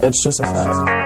It's just a fact.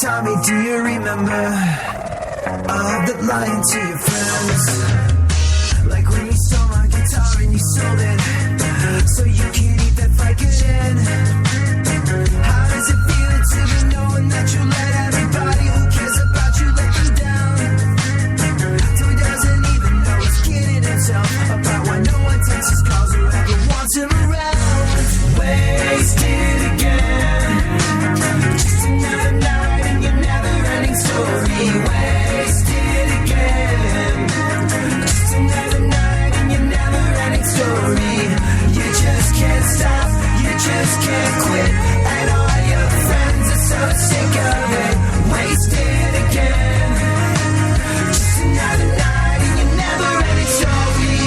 Tommy, do you remember that lying to your friends? Like when you stole my guitar and you sold it so you can't eat that Vicodin. How does it feel to be knowing that you let everybody who cares about you let them down? Till he doesn't even know he's kidding himself about why no one takes his calls or ever wants him around. Wasted again. Just another night in your never-ending story. Wasted again. Just another night in your never-ending story. You just can't stop, you just can't quit, and all your friends are so sick of it. Wasted again. Just another night in your never-ending story.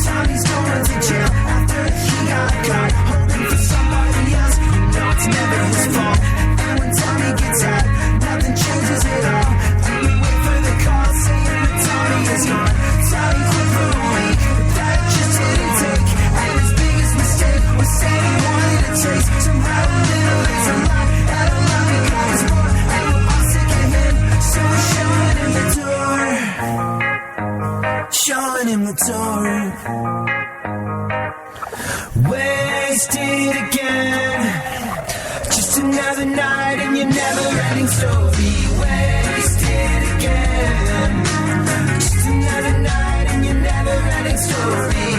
Tommy's going to jail after he got caught holding for somebody else. You know it's never his fault. And when Tommy gets out, nothing changes at all. Then we wait for the call saying that Tommy is gone. Tommy quit for a week, but that just didn't take. And his biggest mistake was saying he wanted a taste. Somehow a little is a lie, and a lie becomes more. And we're all sick of him, so we're showing him the door. Showing him the door. Wasted again. Just another night in your never-ending story. Wasted again. Just another night in your never-ending story.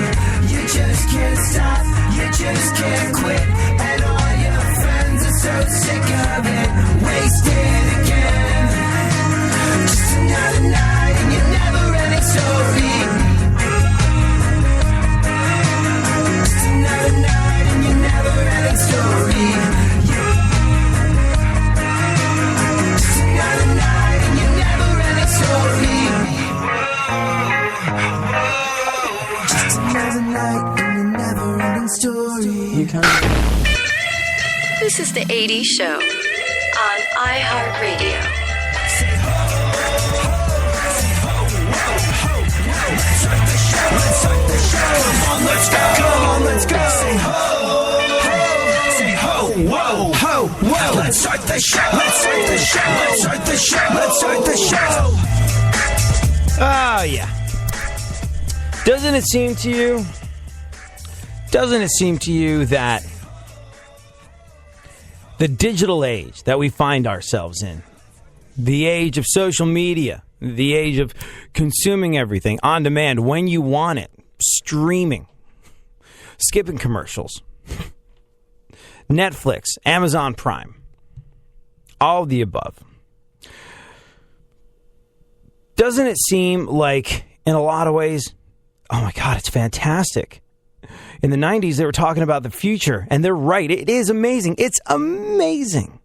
You just can't stop, you just can't quit, and all your friends are so sick of it. Wasted again. Just another night in your never-ending story. Just another night in your never-ending story. Just another night in your never-ending story. Just another night in your never-ending story. You can. This is the 80s Show on iHeartRadio. Let's start the show. Come on, let's go. Come on, let's go. Say ho, ho. Say ho, whoa, ho, whoa. Let's start the show. Let's start the show. Let's start the show. Let's start the show. Oh, yeah. Doesn't it seem to you that the digital age that we find ourselves in, the age of social media, the age of consuming everything on demand when you want it, streaming, skipping commercials, Netflix, Amazon Prime, all of the above. Doesn't it seem like, in a lot of ways, oh my God, it's fantastic. In the 90s, they were talking about the future, and they're right. It is amazing. It's amazing.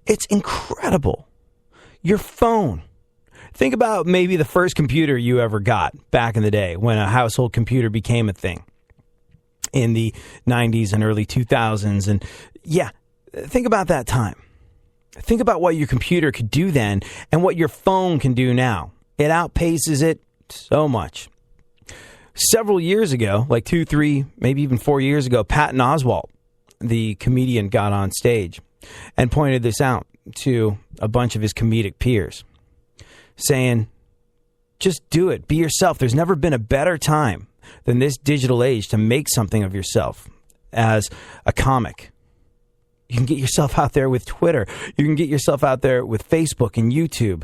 It's incredible. Your phone. Think about maybe the first computer you ever got back in the day when a household computer became a thing in the 90s and early 2000s. And yeah, think about that time. Think about what your computer could do then and what your phone can do now. It outpaces it so much. Several years ago, like 2, 3, maybe even 4 years ago, Patton Oswalt, the comedian, got on stage and pointed this out to a bunch of his comedic peers, saying, just do it. Be yourself. There's never been a better time than this digital age to make something of yourself as a comic. You can get yourself out there with Twitter. You can get yourself out there with Facebook and YouTube.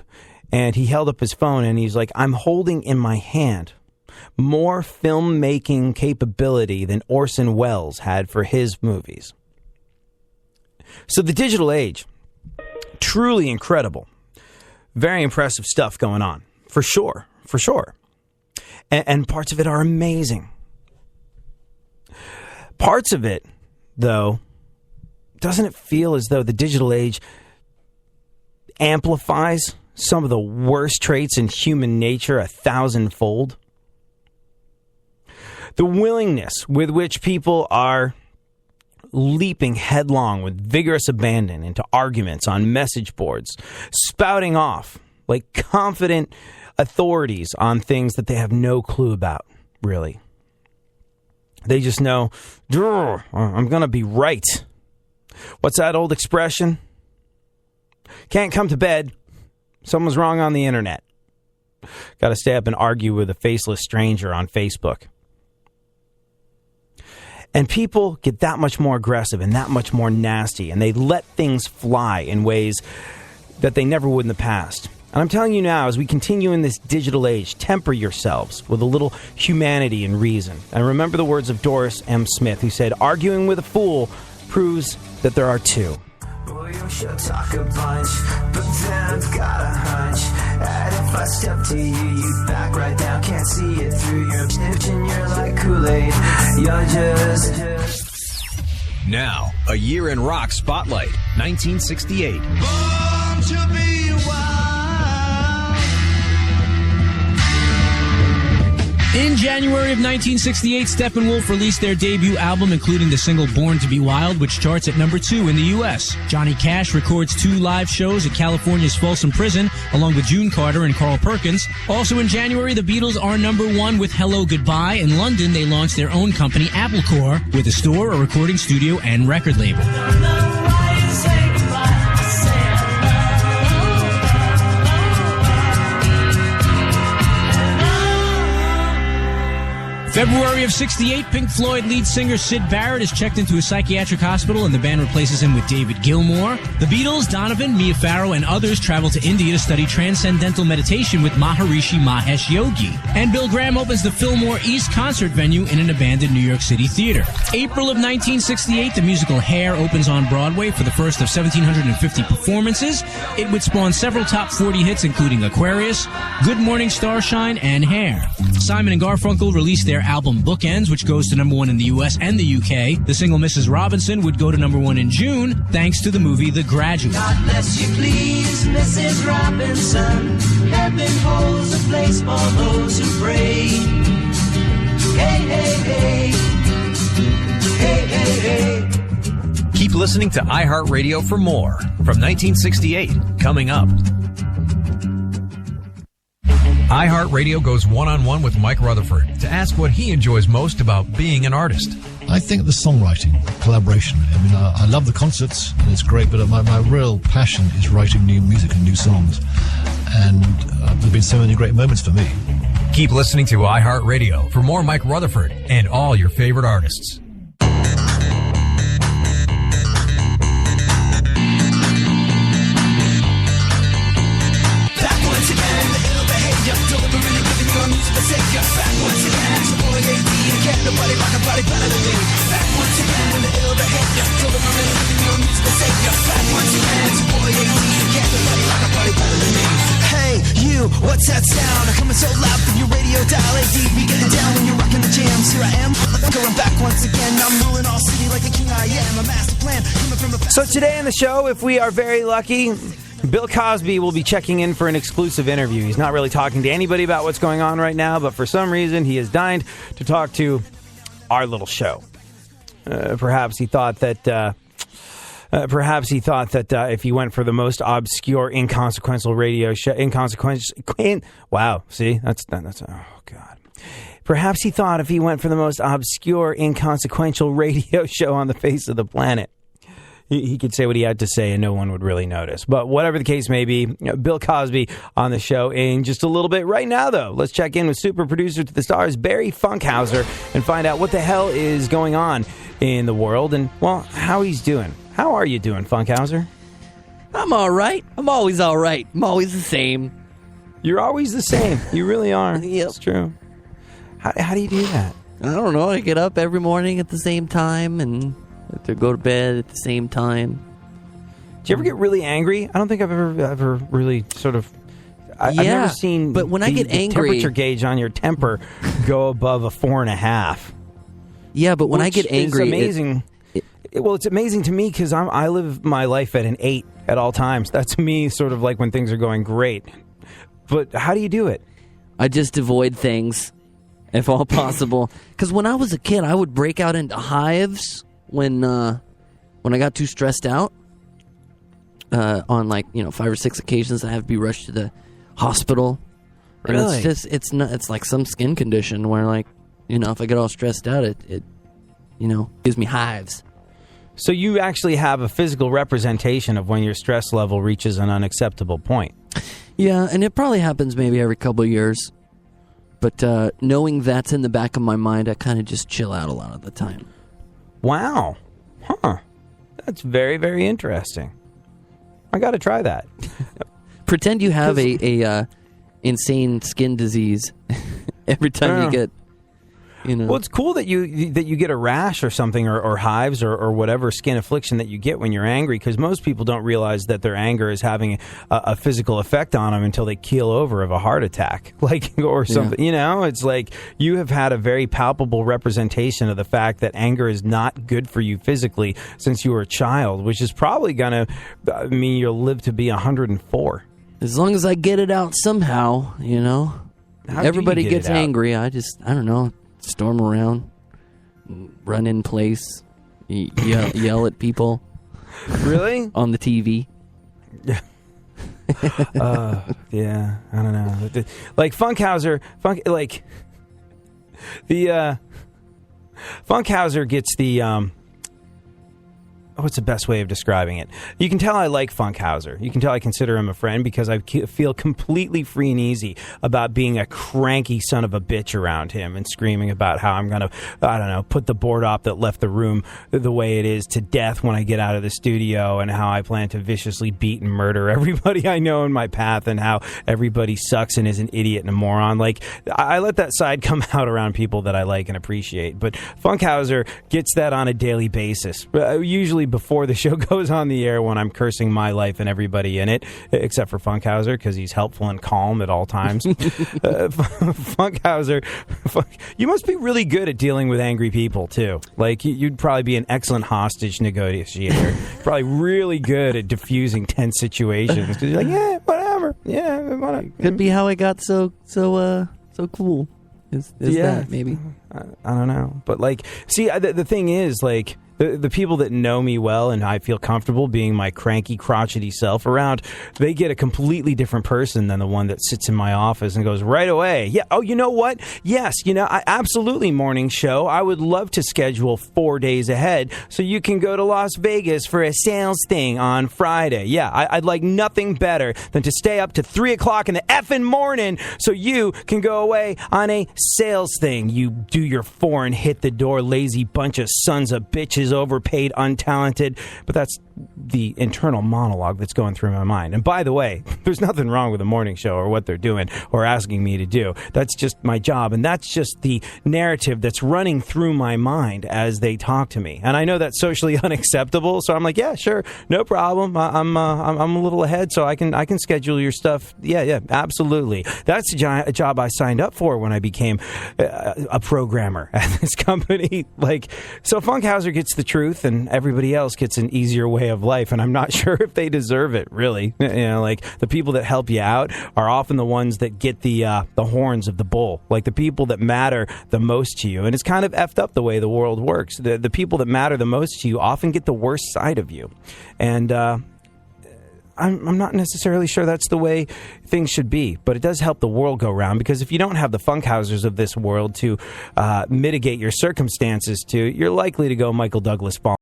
And he held up his phone and he's like, I'm holding in my hand more filmmaking capability than Orson Welles had for his movies. So the digital age, truly incredible. Very impressive stuff going on. For sure. And parts of it are amazing. Parts of it, though, doesn't it feel as though the digital age amplifies some of the worst traits in human nature 1,000-fold? The willingness with which people are leaping headlong with vigorous abandon into arguments on message boards, spouting off like confident authorities on things that they have no clue about, really. They just know, I'm going to be right. What's that old expression? Can't come to bed. Someone's wrong on the internet. Got to stay up and argue with a faceless stranger on Facebook. And people get that much more aggressive and that much more nasty, and they let things fly in ways that they never would in the past. And I'm telling you now, as we continue in this digital age, temper yourselves with a little humanity and reason. And remember the words of Doris M. Smith, who said, arguing with a fool proves that there are two. Boy, you should talk a bunch, but then I've got a hunch. And if I step to you, you back right down. Can't see it through your snitch, and you're like Kool-Aid. You're just... Now, a year in rock spotlight, 1968. Born to be wild. In January of 1968, Steppenwolf released their debut album, including the single Born to be Wild, which charts at number 2 in the U.S. Johnny Cash records 2 live shows at California's Folsom Prison, along with June Carter and Carl Perkins. Also in January, the Beatles are number 1 with Hello Goodbye. In London, they launched their own company, Applecore, with a store, a recording studio, and record label. February of 68, Pink Floyd lead singer Syd Barrett is checked into a psychiatric hospital and the band replaces him with David Gilmour. The Beatles, Donovan, Mia Farrow, and others travel to India to study transcendental meditation with Maharishi Mahesh Yogi. And Bill Graham opens the Fillmore East concert venue in an abandoned New York City theater. April of 1968, the musical Hair opens on Broadway for the first of 1,750 performances. It would spawn several top 40 hits, including Aquarius, Good Morning Starshine, and Hair. Simon and Garfunkel released their album Bookends, which goes to number 1 in the US and the UK. The single Mrs. Robinson would go to number 1 in June, thanks to the movie The Graduate. God bless you, please, Mrs. Robinson. Heaven holds a place for those who pray. Hey, hey, hey. Hey, hey, hey. Keep listening to iHeartRadio for more from 1968, coming up. iHeartRadio goes one-on-one with Mike Rutherford to ask what he enjoys most about being an artist. I think the songwriting, collaboration. I mean, I love the concerts, and it's great, but my real passion is writing new music and new songs. And there have been so many great moments for me. Keep listening to iHeartRadio for more Mike Rutherford and all your favorite artists. Hey, you, what's that sound? Coming so loud from your radio dial. AD, we getting down when you're rocking the jams. Here I am, going back once again. I'm ruling all city like a king I am. A master plan coming from a... So today on the show, if we are very lucky, Bill Cosby will be checking in for an exclusive interview. He's not really talking to anybody about what's going on right now, but for some reason he has deigned to talk to our little show. Perhaps he thought that if he went for the most obscure, inconsequential radio show, wow, see, that's oh god. Perhaps he thought if he went for the most obscure, inconsequential radio show on the face of the planet, he could say what he had to say and no one would really notice. But whatever the case may be, Bill Cosby on the show in just a little bit. Right now, though, let's check in with super producer to the stars, Barry Funkhauser, and find out what the hell is going on in the world and, well, how he's doing. How are you doing, Funkhauser? I'm all right. I'm always all right. I'm always the same. You're always the same. You really are. Yep. It's true. How do you do that? I don't know. I get up every morning at the same time and have to go to bed at the same time. Do you ever get really angry? I don't think I've ever really sort of... I've never seen but when I get the angry, temperature gauge on your temper go above a 4.5. Yeah, but when I get angry... It's amazing. Well, it's amazing to me because I live my life at an 8 at all times. That's me sort of like when things are going great. But how do you do it? I just avoid things, if all possible. Because when I was a kid, I would break out into hives when I got too stressed out. On 5 or 6 occasions, I have to be rushed to the hospital. And Really? it's like some skin condition where if I get all stressed out, it gives me hives. So you actually have a physical representation of when your stress level reaches an unacceptable point. Yeah, and it probably happens maybe every couple of years. But knowing that's in the back of my mind, I kind of just chill out a lot of the time. Wow. Huh. That's very, very interesting. I got to try that. Pretend you have a insane skin disease every time you get... Well, it's cool that you get a rash or something or hives or whatever skin affliction that you get when you're angry, because most people don't realize that their anger is having a physical effect on them until they keel over of a heart attack, or something. Yeah. It's like you have had a very palpable representation of the fact that anger is not good for you physically since you were a child, which is probably going to mean you'll live to be 104. As long as I get it out somehow, everybody gets angry. I don't know. Storm around, run in place, yell at people. Really? On the TV. Yeah, I don't know. Like Funkhauser, Funkhauser gets the what's the best way of describing it? You can tell I like Funkhauser. You can tell I consider him a friend because I feel completely free and easy about being a cranky son of a bitch around him and screaming about how I'm going to, put the board op that left the room the way it is to death when I get out of the studio, and how I plan to viciously beat and murder everybody I know in my path, and how everybody sucks and is an idiot and a moron. Like, I let that side come out around people that I like and appreciate. But Funkhauser gets that on a daily basis. Usually before the show goes on the air, when I'm cursing my life and everybody in it, except for Funkhauser, because he's helpful and calm at all times. Funkhauser, you must be really good at dealing with angry people, too. Like, you'd probably be an excellent hostage negotiator. Probably really good at diffusing tense situations. Because you're like, yeah, whatever. Yeah, whatever. Could be how I got so cool. Is that, maybe? I don't know. But, see, the thing is, the people that know me well and I feel comfortable being my cranky, crotchety self around, they get a completely different person than the one that sits in my office and goes right away. Yeah. Oh, you know what? Yes. I absolutely, morning show. I would love to schedule 4 days ahead so you can go to Las Vegas for a sales thing on Friday. Yeah. I'd like nothing better than to stay up to 3 o'clock in the effing morning so you can go away on a sales thing. You do your 4 and hit the door, lazy bunch of sons of bitches, overpaid, untalented. But that's the internal monologue that's going through my mind. And by the way, there's nothing wrong with the morning show or what they're doing or asking me to do. That's just my job, and that's just the narrative that's running through my mind as they talk to me. And I know that's socially unacceptable, so I'm like, yeah, sure, no problem. I'm a little ahead, so I can schedule your stuff. Yeah, absolutely. That's a job I signed up for when I became a programmer at this company. So Funkhauser gets the truth, and everybody else gets an easier way of life, and I'm not sure if they deserve it, really. The people that help you out are often the ones that get the horns of the bull, the people that matter the most to you. And it's kind of effed up the way the world works. The people that matter the most to you often get the worst side of you. And I'm not necessarily sure that's the way things should be, but it does help the world go round, because if you don't have the Funkhausers of this world to mitigate your circumstances to, you're likely to go Michael Douglas Ball.